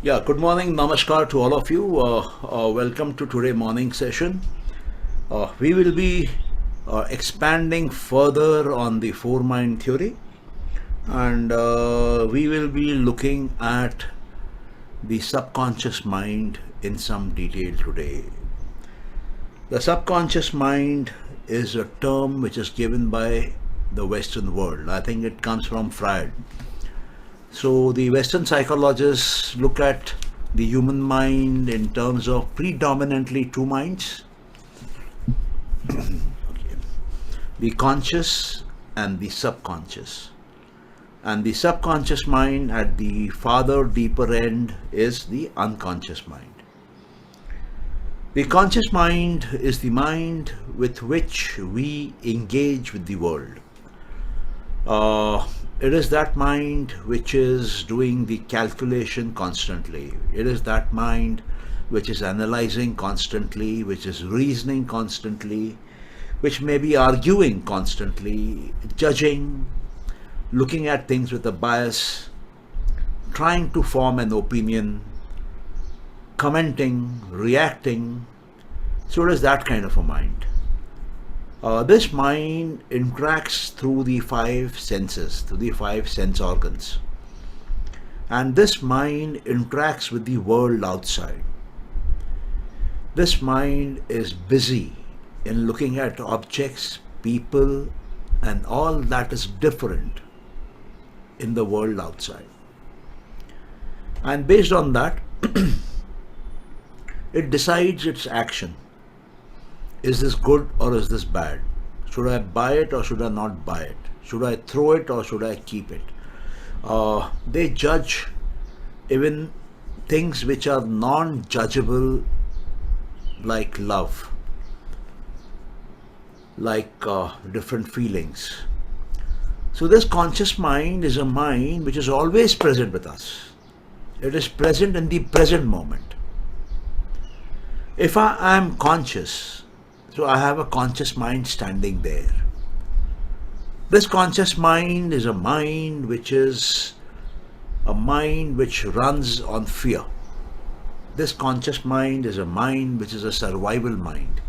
Yeah, good morning, namaskar to all of you. Welcome to today morning session. We will be expanding further on the four mind theory, and we will be looking at the subconscious mind in some detail today. The subconscious mind is a term which is given by the Western world. I think it comes from Freud. So the Western psychologists look at the human mind in terms of predominantly two minds, okay, the conscious and the subconscious. And the subconscious mind at the farther deeper end is the unconscious mind. The conscious mind is the mind with which we engage with the world. It is that mind which is doing the calculation constantly. It is that mind which is analyzing constantly, which is reasoning constantly, which may be arguing constantly, judging, looking at things with a bias, trying to form an opinion, commenting, reacting. So it is that kind of a mind. This mind interacts through the five senses, through the five sense organs. And this mind interacts with the world outside. This mind is busy in looking at objects, people, and all that is different in the world outside. And based on that, it decides its action. Is this good or is this bad? Should I buy it or should I not buy it? Should I throw it or should I keep it? They judge even things which are non-judgeable, like love, like different feelings. So this conscious mind is a mind which is always present with us. It is present in the present moment. If I am conscious, so I have a conscious mind standing there. This conscious mind is a mind which runs on fear. This conscious mind is a mind which is a survival mind,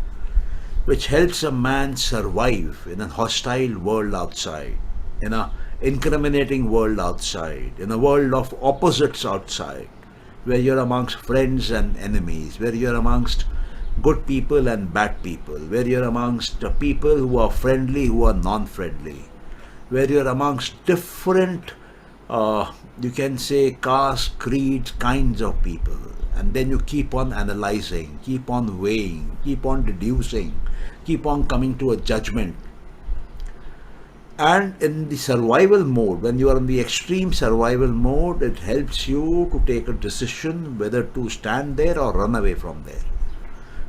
which helps a man survive in a hostile world outside, in an incriminating world outside, in a world of opposites outside, where you're amongst friends and enemies, where you're amongst good people and bad people, where you're amongst people who are friendly, who are non-friendly, where you're amongst different, you can say, castes, creeds, kinds of people. And then you keep on analyzing, keep on weighing, keep on deducing, keep on coming to a judgment. And in the survival mode, when you are in the extreme survival mode, it helps you to take a decision whether to stand there or run away from there,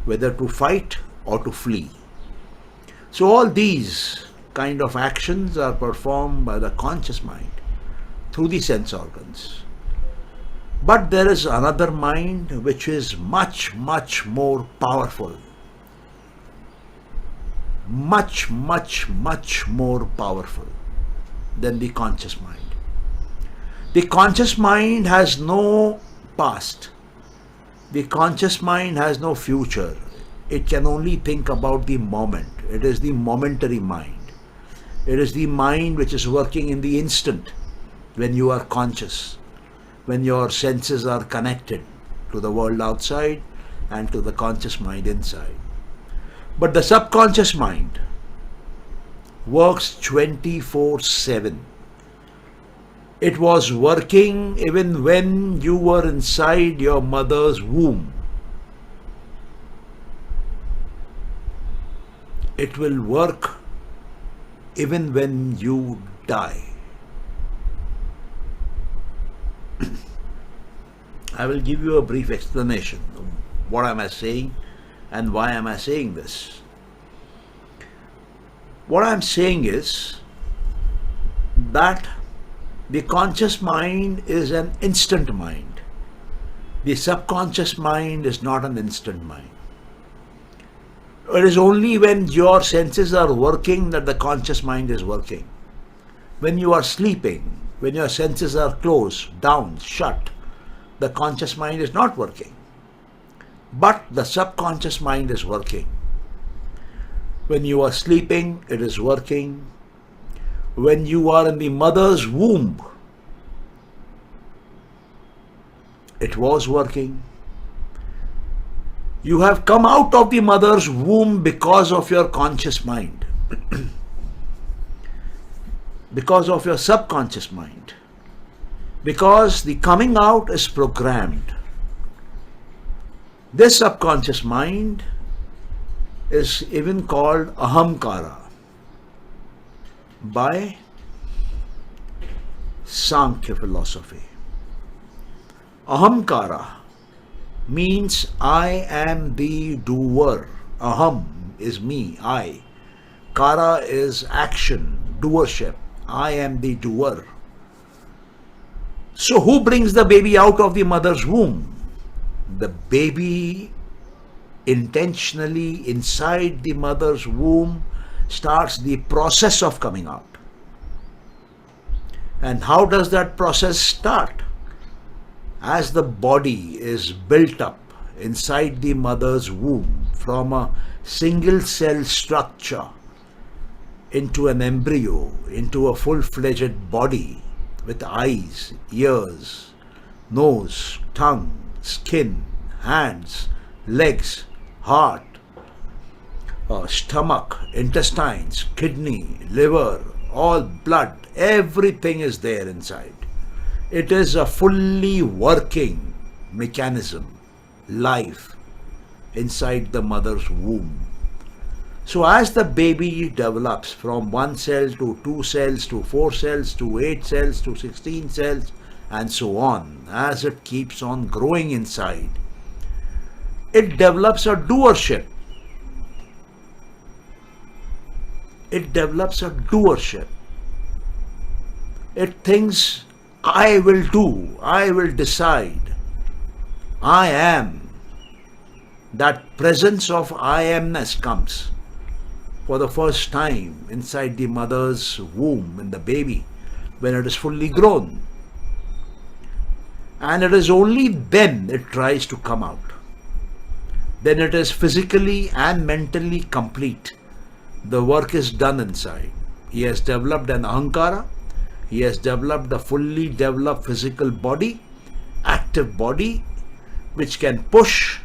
whether to fight or to flee. So all these kind of actions are performed by the conscious mind through the sense organs. But there is another mind which is much, much more powerful. Much, much, much more powerful than the conscious mind. The conscious mind has no past. The conscious mind has no future. It can only think about the moment. It is the momentary mind. It is the mind which is working in the instant when you are conscious, when your senses are connected to the world outside and to the conscious mind inside. But the subconscious mind works 24/7. It was working even when you were inside your mother's womb. It will work even when you die. I will give you a brief explanation of what am I saying and why am I saying this. What I am saying is that the conscious mind is an instant mind. The subconscious mind is not an instant mind. It is only when your senses are working that the conscious mind is working. When you are sleeping, when your senses are closed, down, shut, the conscious mind is not working. But the subconscious mind is working. When you are sleeping, it is working. When you are in the mother's womb, it was working. You have come out of the mother's womb because of your conscious mind, because of your subconscious mind, because the coming out is programmed. This subconscious mind is even called ahamkara by Sankhya philosophy. Ahamkara means I am the doer. Aham is me, I. Kara is action, doership. I am the doer. So who brings the baby out of the mother's womb? The baby intentionally inside the mother's womb starts the process of coming out. And how does that process start? As the body is built up inside the mother's womb from a single cell structure into an embryo, into a full-fledged body with eyes, ears, nose, tongue, skin, hands, legs, heart, stomach, intestines, kidney, liver, all blood, everything is there inside. It is a fully working mechanism, life inside the mother's womb. So as the baby develops from 1 cell to 2 cells to 4 cells to 8 cells to 16 cells and so on, as it keeps on growing inside, it develops a doership. It develops a doership. It thinks, I will do, I will decide. I am. That presence of I amness comes for the first time inside the mother's womb in the baby when it is fully grown. And it is only then it tries to come out. Then it is physically and mentally complete. The work is done inside. He has developed an ahankara. He has developed a fully developed physical body, active body, which can push,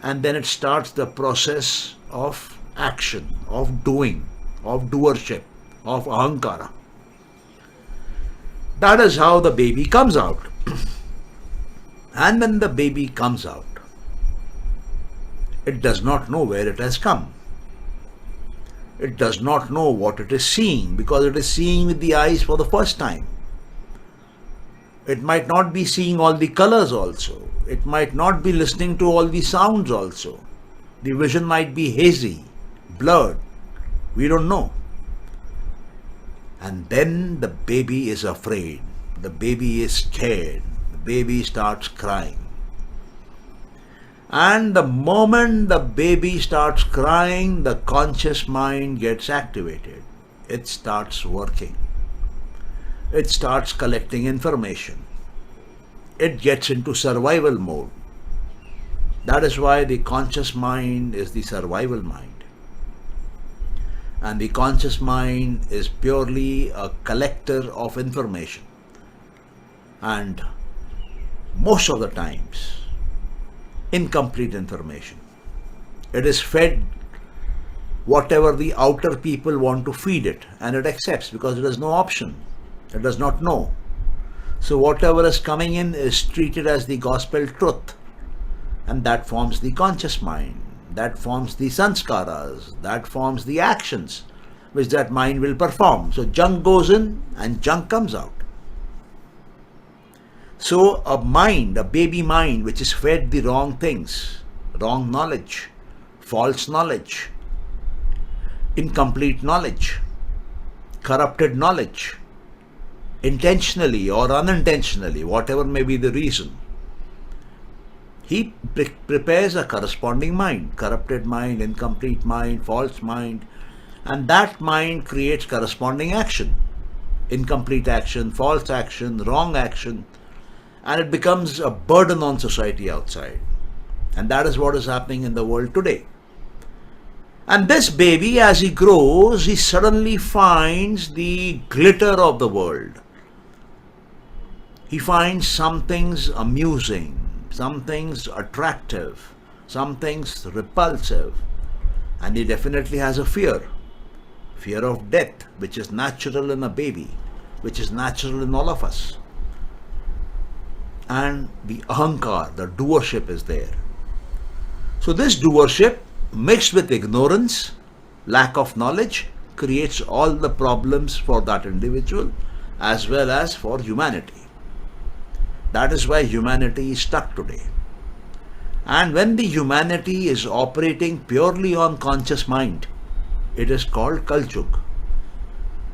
and then it starts the process of action, of doing, of doership, of ahankara. That is how the baby comes out. And when the baby comes out, it does not know where it has come. It does not know what it is seeing because it is seeing with the eyes for the first time. It might not be seeing all the colors also. It might not be listening to all the sounds also. The vision might be hazy, blurred. We don't know. And then the baby is afraid. The baby is scared. The baby starts crying. And the moment the baby starts crying, the conscious mind gets activated. It starts working. It starts collecting information. It gets into survival mode. That is why the conscious mind is the survival mind. And the conscious mind is purely a collector of information. And most of the times, incomplete information. It is fed whatever the outer people want to feed it, and it accepts because it has no option. It does not know. So whatever is coming in is treated as the gospel truth, and that forms the conscious mind, that forms the sanskaras, that forms the actions which that mind will perform. So junk goes in and junk comes out. So a mind, a baby mind which is fed the wrong things, wrong knowledge, false knowledge, incomplete knowledge, corrupted knowledge, intentionally or unintentionally, whatever may be the reason, he prepares a corresponding mind, corrupted mind, incomplete mind, false mind, and that mind creates corresponding action, incomplete action, false action, wrong action, and it becomes a burden on society outside. And that is what is happening in the world today. And this baby, as he grows, he suddenly finds the glitter of the world. He finds some things amusing, some things attractive, some things repulsive, and he definitely has a fear of death, which is natural in a baby, which is natural in all of us. And the ahankar, the doership is there. So this doership mixed with ignorance, lack of knowledge, creates all the problems for that individual as well as for humanity. That is why humanity is stuck today. And when the humanity is operating purely on conscious mind, it is called Kaljug.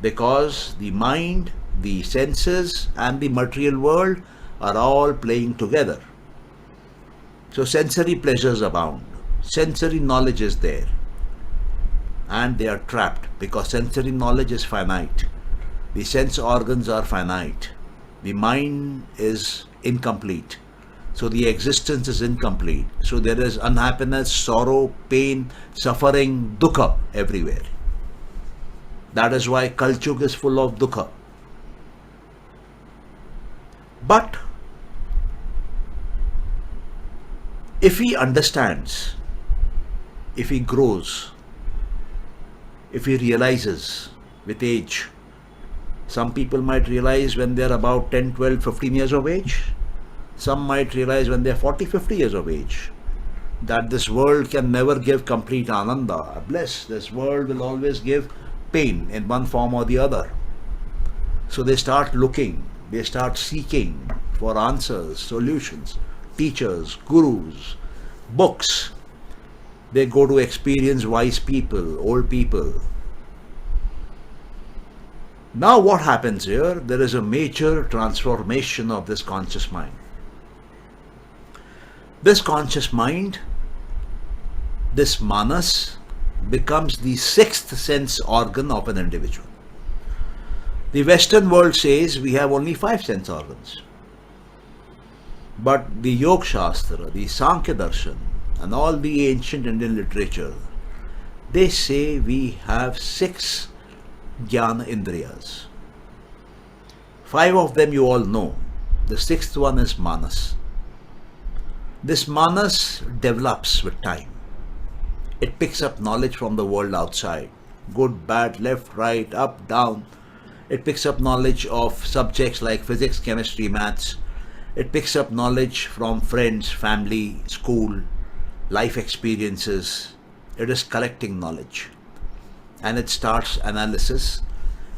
Because the mind, the senses and the material world are all playing together. So sensory pleasures abound. Sensory knowledge is there. And they are trapped because sensory knowledge is finite. The sense organs are finite. The mind is incomplete. So the existence is incomplete. So there is unhappiness, sorrow, pain, suffering, dukkha everywhere. That is why Kaljug is full of dukkha. But if he understands, if he grows, if he realizes with age, some people might realize when they are about 10, 12, 15 years of age. Some might realize when they are 40, 50 years of age that this world can never give complete ananda, bliss. This world will always give pain in one form or the other. So they start looking, they start seeking for answers, solutions, teachers, gurus, books. They go to experience wise people, old people. Now what happens here? There is a major transformation of this conscious mind. This conscious mind, this manas, becomes the sixth sense organ of an individual. The Western world says we have only 5 sense organs. But the Yoga Shastra, the Sankhya Darshan, and all the ancient Indian literature, they say we have 6 Jnana Indriyas. 5 of them you all know. The 6th one is Manas. This Manas develops with time. It picks up knowledge from the world outside. Good, bad, left, right, up, down. It picks up knowledge of subjects like physics, chemistry, maths. It picks up knowledge from friends, family, school, life experiences. It is collecting knowledge. And it starts analysis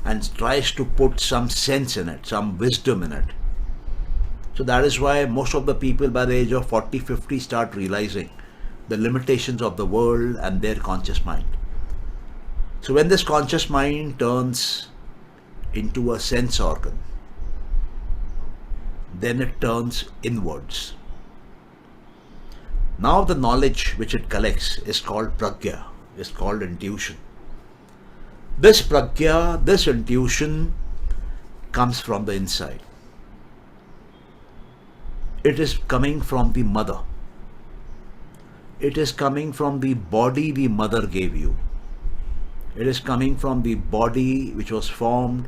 and tries to put some sense in it, some wisdom in it. So that is why most of the people by the age of 40, 50 start realizing the limitations of the world and their conscious mind. So when this conscious mind turns into a sense organ, then it turns inwards. Now the knowledge which it collects is called pragya, is called intuition. This pragya, this intuition comes from the inside. It is coming from the mother. It is coming from the body the mother gave you. It is coming from the body which was formed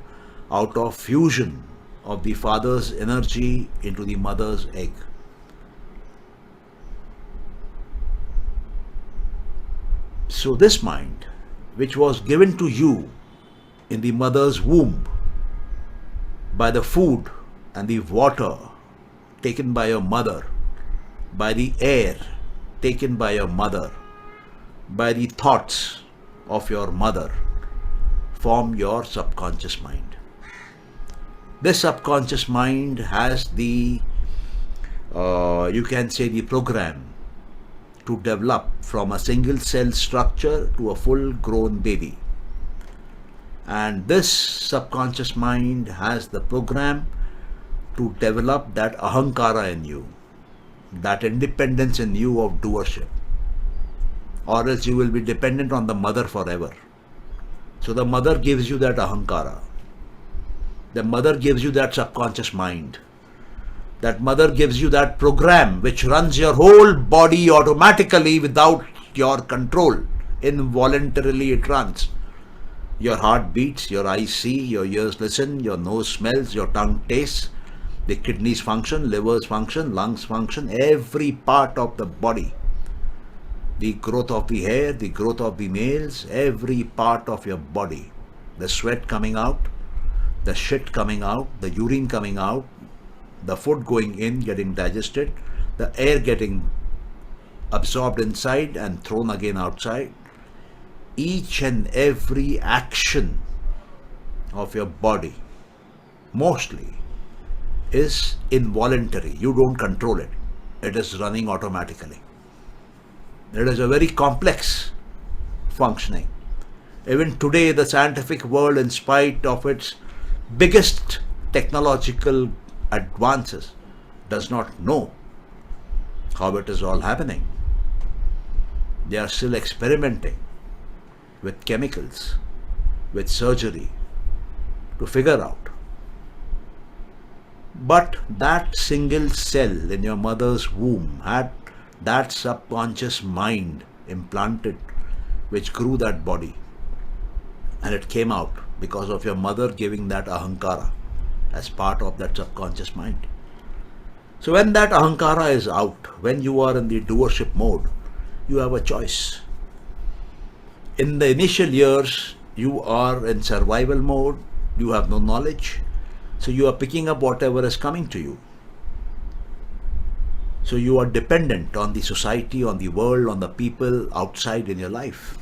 out of fusion of the father's energy into the mother's egg. So this mind, which was given to you in the mother's womb by the food and the water taken by your mother, by the air taken by your mother, by the thoughts of your mother, form your subconscious mind. This subconscious mind has the, you can say, the program to develop from a single cell structure to a full grown baby. And this subconscious mind has the program to develop that ahankara in you, that independence in you of doership, or else you will be dependent on the mother forever. So the mother gives you that ahankara. The mother gives you that subconscious mind. That mother gives you that program which runs your whole body automatically without your control. Involuntarily it runs. Your heart beats, your eyes see, your ears listen, your nose smells, your tongue tastes, the kidneys function, livers function, lungs function, every part of the body. The growth of the hair, the growth of the nails, every part of your body. The sweat coming out, the shit coming out, the urine coming out, the food going in, getting digested, the air getting absorbed inside and thrown again outside. Each and every action of your body, mostly, is involuntary. You don't control it. It is running automatically. It is a very complex functioning. Even today, the scientific world, in spite of its biggest technological advances, does not know how it is all happening. They are still experimenting with chemicals, with surgery, to figure out. But that single cell in your mother's womb had that subconscious mind implanted which grew that body, and it came out because of your mother giving that ahankara as part of that subconscious mind. So when that ahankara is out, when you are in the doership mode, you have a choice. In the initial years, you are in survival mode, you have no knowledge, so you are picking up whatever is coming to you. So you are dependent on the society, on the world, on the people outside in your life.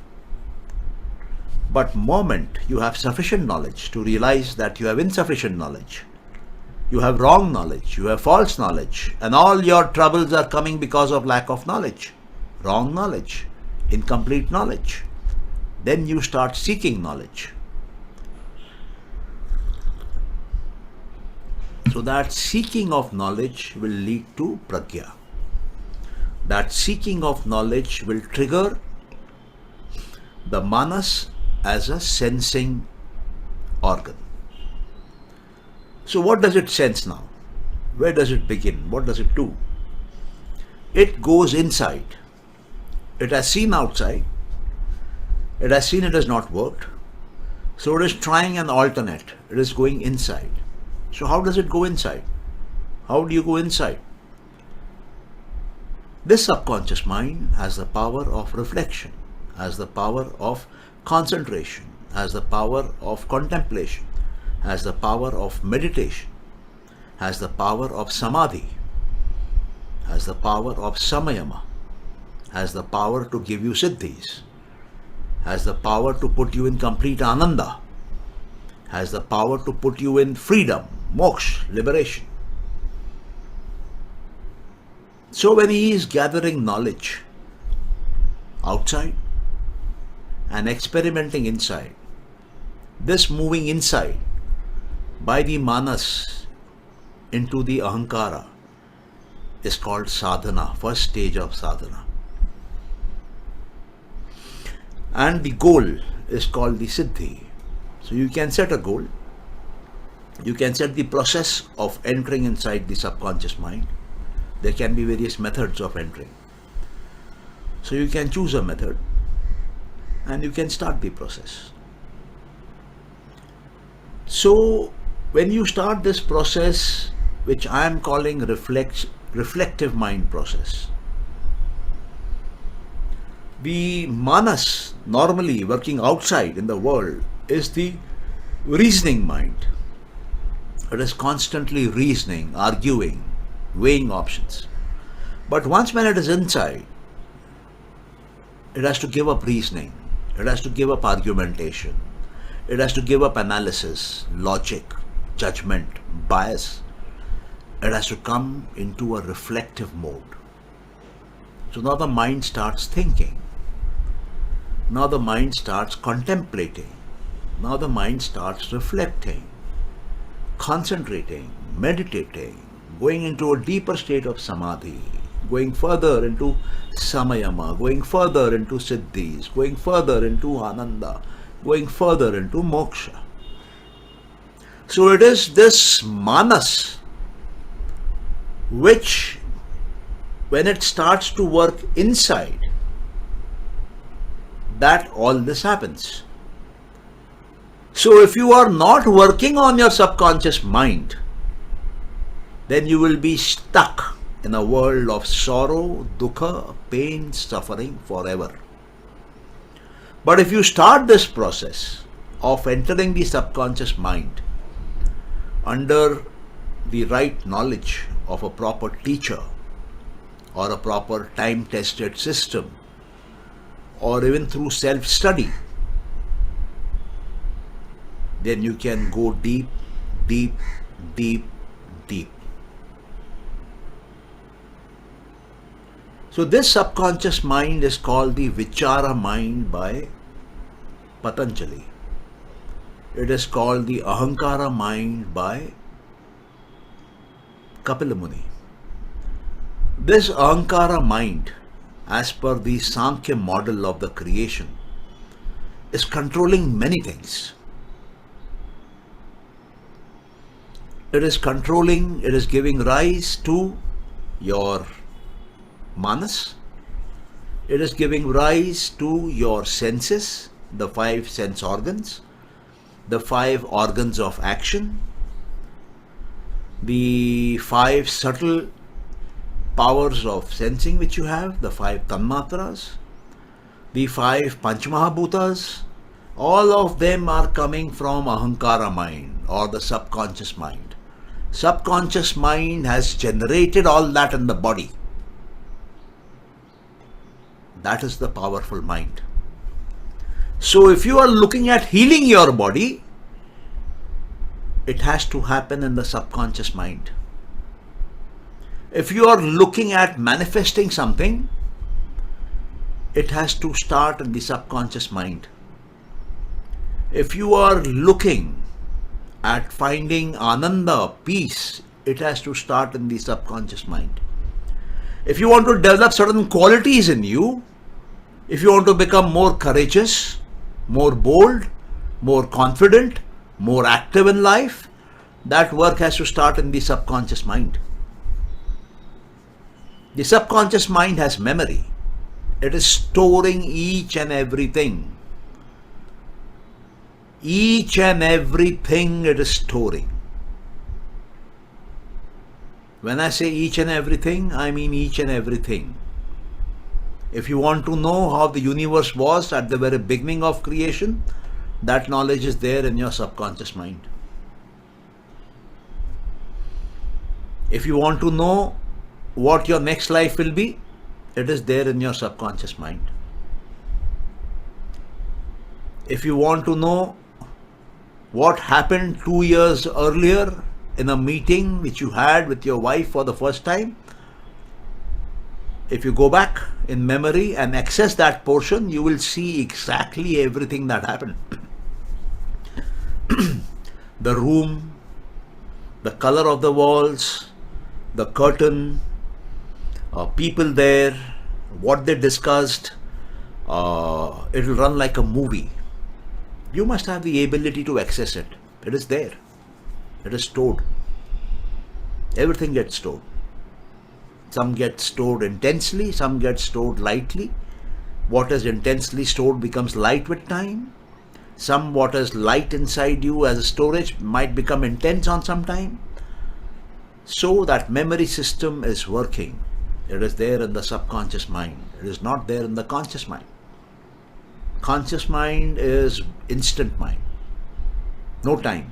But moment you have sufficient knowledge to realize that you have insufficient knowledge, you have wrong knowledge, you have false knowledge, and all your troubles are coming because of lack of knowledge, wrong knowledge, incomplete knowledge. Then you start seeking knowledge. So that seeking of knowledge will lead to pragya. That seeking of knowledge will trigger the manas as a sensing organ. So what does it sense now? Where does it begin? What does it do? It goes inside. It has seen outside. It has seen it has not worked. So it is trying an alternate. It is going inside. So how does it go inside? How do you go inside? This subconscious mind has the power of reflection, has the power of concentration, has the power of contemplation, has the power of meditation, has the power of samadhi, has the power of samayama, has the power to give you siddhis, has the power to put you in complete ananda, has the power to put you in freedom, moksha, liberation. So when he is gathering knowledge outside and experimenting inside, this moving inside by the manas into the ahankara is called sadhana, first stage of sadhana. And the goal is called the siddhi. So you can set a goal. You can set the process of entering inside the subconscious mind. There can be various methods of entering. So you can choose a method and you can start the process. So when you start this process, which I am calling reflective mind process, the manas normally working outside in the world is the reasoning mind. It is constantly reasoning, arguing, weighing options. But once when it is inside, it has to give up reasoning, it has to give up argumentation, it has to give up analysis, logic, judgment, bias. It has to come into a reflective mode. So now the mind starts thinking. Now the mind starts contemplating. Now the mind starts reflecting, concentrating, meditating, going into a deeper state of samadhi, going further into samayama, going further into siddhis, going further into ananda, going further into moksha. So it is this manas which, when it starts to work inside, that all this happens. So if you are not working on your subconscious mind, then you will be stuck in a world of sorrow, dukkha, pain, suffering forever. But if you start this process of entering the subconscious mind under the right knowledge of a proper teacher or a proper time-tested system, or even through self-study, then you can go deep, deep, deep, deep. So this subconscious mind is called the Vichara mind by Patanjali. It is called the Ahankara mind by Kapila Muni. This Ahankara mind, as per the Sankhya model of the creation, is controlling many things. It is controlling, it is giving rise to your manas. It is giving rise to your senses, the 5 sense organs, the 5 organs of action, the 5 subtle powers of sensing which you have, the 5 tanmatras, the 5 panchamahabhutas. All of them are coming from Ahankara mind or the subconscious mind. Subconscious mind has generated all that in the body. That is the powerful mind. So if you are looking at healing your body, it has to happen in the subconscious mind. If you are looking at manifesting something, it has to start in the subconscious mind. If you are looking at finding ananda, peace, it has to start in the subconscious mind. If you want to develop certain qualities in you, if you want to become more courageous, more bold, more confident, more active in life, that work has to start in the subconscious mind. The subconscious mind has memory. It is storing each and everything. Each and everything it is storing. When I say each and everything, I mean each and everything. If you want to know how the universe was at the very beginning of creation, that knowledge is there in your subconscious mind. If you want to know what your next life will be, it is there in your subconscious mind. If you want to know what happened 2 years earlier in a meeting which you had with your wife for the first time, if you go back in memory and access that portion, you will see exactly everything that happened. The room, the color of the walls, the curtain, people there, what they discussed. It will run like a movie. You must have the ability to access it. It is there. It is stored. Everything gets stored. Some get stored intensely, some get stored lightly. What is intensely stored becomes light with time. Some what is light inside you as a storage might become intense on some time. So that memory system is working. It is there in the subconscious mind. It is not there in the conscious mind. Conscious mind is instant mind. No time.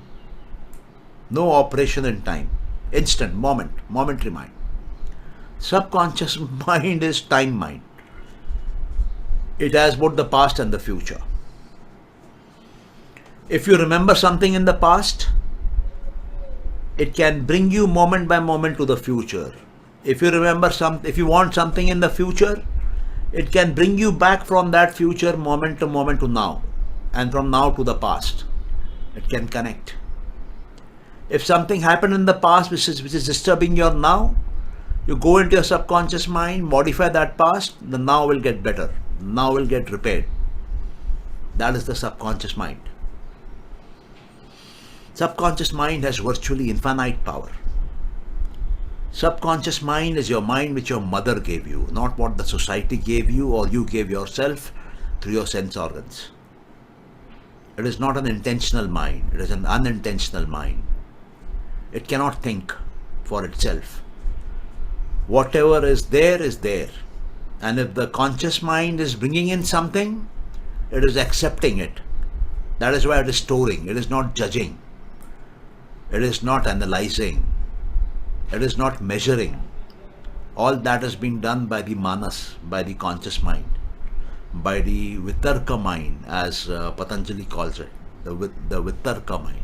No operation in time. Instant, momentary mind. Subconscious mind is time mind. It has both the past and the future. If you remember something in the past, it can bring you moment by moment to the future. If you want something in the future, it can bring you back from that future moment to now, and from now to the past. It can connect. If something happened in the past which is disturbing your now, you go into your subconscious mind, modify that past, the now will get better. Now will get repaired. That is the subconscious mind. Subconscious mind has virtually infinite power. Subconscious mind is your mind which your mother gave you, not what the society gave you or you gave yourself through your sense organs. It is not an intentional mind, it is an unintentional mind. It cannot think for itself. Whatever is there is there. And if the conscious mind is bringing in something, it is accepting it. That is why it is storing. It is not judging. It is not analyzing. It is not measuring. All that has been done by the manas, by the conscious mind, by the vitarka mind, as Patanjali calls it, the vitarka mind.